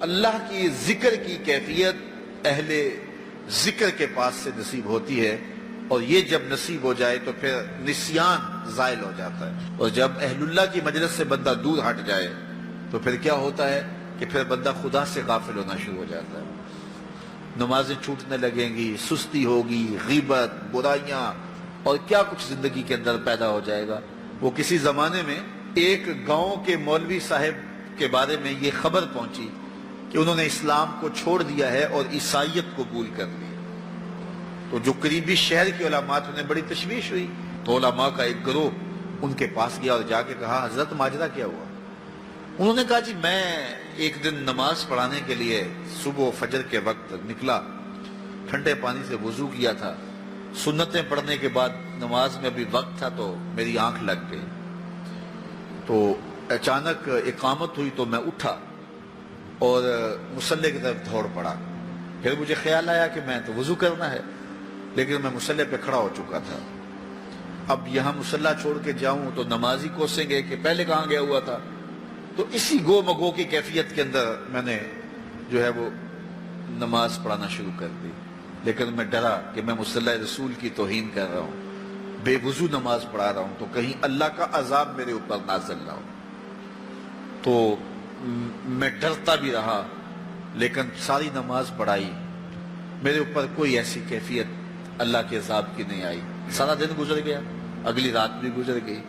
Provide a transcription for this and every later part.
اللہ کی ذکر کی کیفیت اہل ذکر کے پاس سے نصیب ہوتی ہے، اور یہ جب نصیب ہو جائے تو پھر نسیان زائل ہو جاتا ہے، اور جب اہل اللہ کی مجلس سے بندہ دور ہٹ جائے تو پھر کیا ہوتا ہے کہ پھر بندہ خدا سے غافل ہونا شروع ہو جاتا ہے، نمازیں چھوٹنے لگیں گی، سستی ہوگی، غیبت، برائیاں، اور کیا کچھ زندگی کے اندر پیدا ہو جائے گا۔ وہ کسی زمانے میں ایک گاؤں کے مولوی صاحب کے بارے میں یہ خبر پہنچی کہ انہوں نے اسلام کو چھوڑ دیا ہے اور عیسائیت قبول کر لی، تو جو قریبی شہر کے علماء تھے انہیں بڑی تشویش ہوئی، تو علماء کا ایک گروہ ان کے پاس گیا اور جا کے کہا حضرت ماجرا کیا ہوا؟ انہوں نے کہا جی میں ایک دن نماز پڑھانے کے لیے صبح فجر کے وقت نکلا، ٹھنڈے پانی سے وضو کیا تھا، سنتیں پڑھنے کے بعد نماز میں ابھی وقت تھا تو میری آنکھ لگ گئی، تو اچانک اقامت ہوئی تو میں اٹھا اور مصلی کی طرف دوڑ پڑا، پھر مجھے خیال آیا کہ میں تو وضو کرنا ہے، لیکن میں مصلی پہ کھڑا ہو چکا تھا، اب یہاں مصلی چھوڑ کے جاؤں تو نمازی کوسیں گے کہ پہلے کہاں گیا ہوا تھا، تو اسی گو مگو کی کیفیت کے اندر میں نے جو ہے وہ نماز پڑھانا شروع کر دی، لیکن میں ڈرا کہ میں مصلی رسول کی توہین کر رہا ہوں، بے وضو نماز پڑھا رہا ہوں، تو کہیں اللہ کا عذاب میرے اوپر نازل نہ ہو، تو میں ڈرتا بھی رہا، لیکن ساری نماز پڑھائی، میرے اوپر کوئی ایسی کیفیت اللہ کے عذاب کی نہیں آئی، سارا دن گزر گیا، اگلی رات بھی گزر گئی،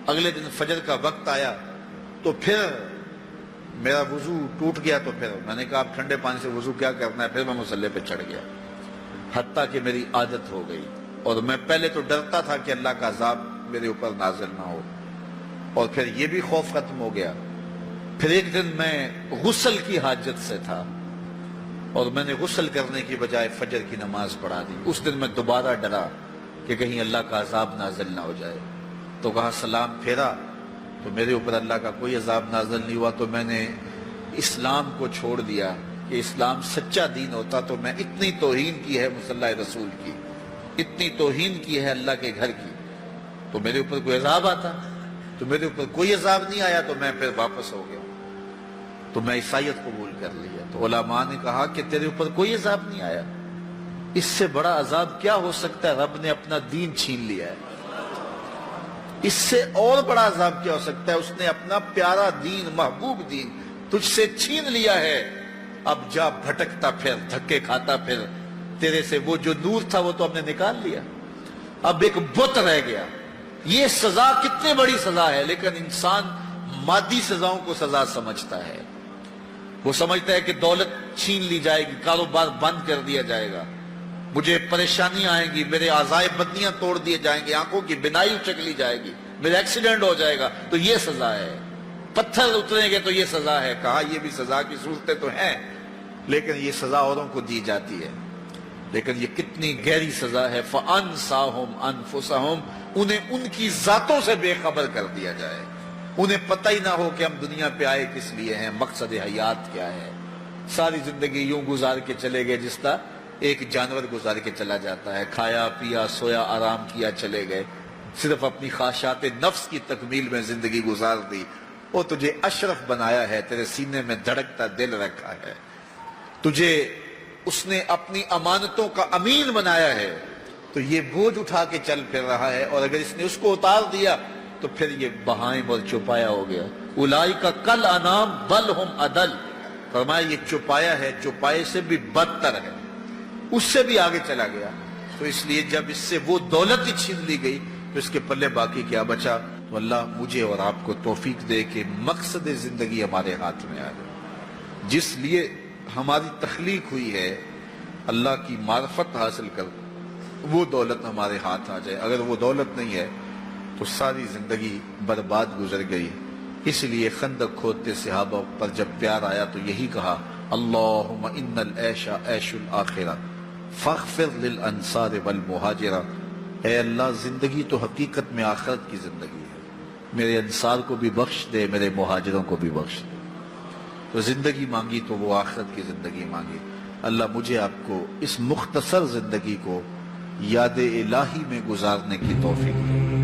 اگلے دن فجر کا وقت آیا تو پھر میرا وضو ٹوٹ گیا، تو پھر میں نے کہا اب ٹھنڈے پانی سے وضو کیا کرنا ہے، پھر میں مصلی پہ چڑھ گیا، حتیٰ کہ میری عادت ہو گئی، اور میں پہلے تو ڈرتا تھا کہ اللہ کا عذاب میرے اوپر نازل نہ ہو، اور پھر یہ بھی خوف ختم ہو گیا، پھر ایک دن میں غسل کی حاجت سے تھا اور میں نے غسل کرنے کی بجائے فجر کی نماز پڑھا دی، اس دن میں دوبارہ ڈرا کہ کہیں اللہ کا عذاب نازل نہ ہو جائے، تو کہا سلام پھیرا تو میرے اوپر اللہ کا کوئی عذاب نازل نہیں ہوا، تو میں نے اسلام کو چھوڑ دیا کہ اسلام سچا دین ہوتا تو میں اتنی توہین کی ہے مصلی رسول کی، اتنی توہین کی ہے اللہ کے گھر کی، تو میرے اوپر کوئی عذاب آتا، تو میرے اوپر کوئی عذاب نہیں آیا، تو میں پھر واپس ہو گیا، تو میں عیسائیت قبول کر لیا، تو علماء نے کہا کہ تیرے اوپر کوئی عذاب نہیں آیا، اس سے بڑا عذاب کیا ہو سکتا ہے، رب نے اپنا دین چھین لیا ہے، اس سے اور بڑا عذاب کیا ہو سکتا ہے، اس نے اپنا پیارا دین، محبوب دین تجھ سے چھین لیا ہے، اب جا بھٹکتا پھر، دھکے کھاتا پھر، تیرے سے وہ جو نور تھا وہ تو ہم نے نکال لیا، اب ایک بت رہ گیا۔ یہ سزا کتنی بڑی سزا ہے، لیکن انسان مادی سزاؤں کو سزا سمجھتا ہے، وہ سمجھتا ہے کہ دولت چھین لی جائے گی، کاروبار بند کر دیا جائے گا، مجھے پریشانیاں آئیں گی، میرے اعضائے بدنیاں توڑ دیے جائیں گے، آنکھوں کی بینائی اچک لی جائے گی، میرا ایکسیڈنٹ ہو جائے گا تو یہ سزا ہے، پتھر اتریں گے تو یہ سزا ہے۔ کہا یہ بھی سزا کی صورتیں تو ہیں، لیکن یہ سزا اوروں کو دی جاتی ہے، لیکن یہ کتنی گہری سزا ہے۔ فَأَنْسَاهُمْ أَنفُسَهُمْ، انہیں ان کی ذاتوں سے بے خبر کر دیا جائے، انہیں پتہ ہی نہ ہو کہ ہم دنیا پہ آئے کس لیے ہیں، مقصد حیات کیا ہے۔ ساری زندگی یوں گزار کے چلے گئے جس طرح ایک جانور گزار کے چلا جاتا ہے، کھایا پیا سویا آرام کیا چلے گئے، صرف اپنی خواہشات نفس کی تکمیل میں زندگی گزار دی۔ وہ تجھے اشرف بنایا ہے، تیرے سینے میں دھڑکتا دل رکھا ہے، تجھے اس نے اپنی امانتوں کا امین بنایا ہے، تو یہ بوجھ اٹھا کے چل پھر رہا ہے، اور اگر اس نے اس کو اتار دیا تو پھر یہ بہائم اور چوپایا ہو گیا۔ اولئک کالانعام بل ہم اضل، فرمایا یہ چوپایا ہے، چوپائے سے بھی بدتر ہے، اس سے بھی آگے چلا گیا۔ تو اس لیے جب اس سے وہ دولت ہی چھین لی گئی تو اس کے پلے باقی کیا بچا؟ تو اللہ مجھے اور آپ کو توفیق دے کہ مقصد زندگی ہمارے ہاتھ میں آ جائے، جس لیے ہماری تخلیق ہوئی ہے، اللہ کی معرفت حاصل کر وہ دولت ہمارے ہاتھ آ جائے۔ اگر وہ دولت نہیں ہے تو ساری زندگی برباد گزر گئی۔ اس لیے خندق کھودتے صحابہ پر جب پیار آیا تو یہی کہا، اللہم ان العیش عیش الآخرہ فاغفر للانصار والمہاجرہ، اے اللہ زندگی تو حقیقت میں آخرت کی زندگی ہے، میرے انصار کو بھی بخش دے، میرے مہاجروں کو بھی بخش دے۔ تو زندگی مانگی تو وہ آخرت کی زندگی مانگی۔ اللہ مجھے آپ کو اس مختصر زندگی کو یاد الہی میں گزارنے کی توفیق دے۔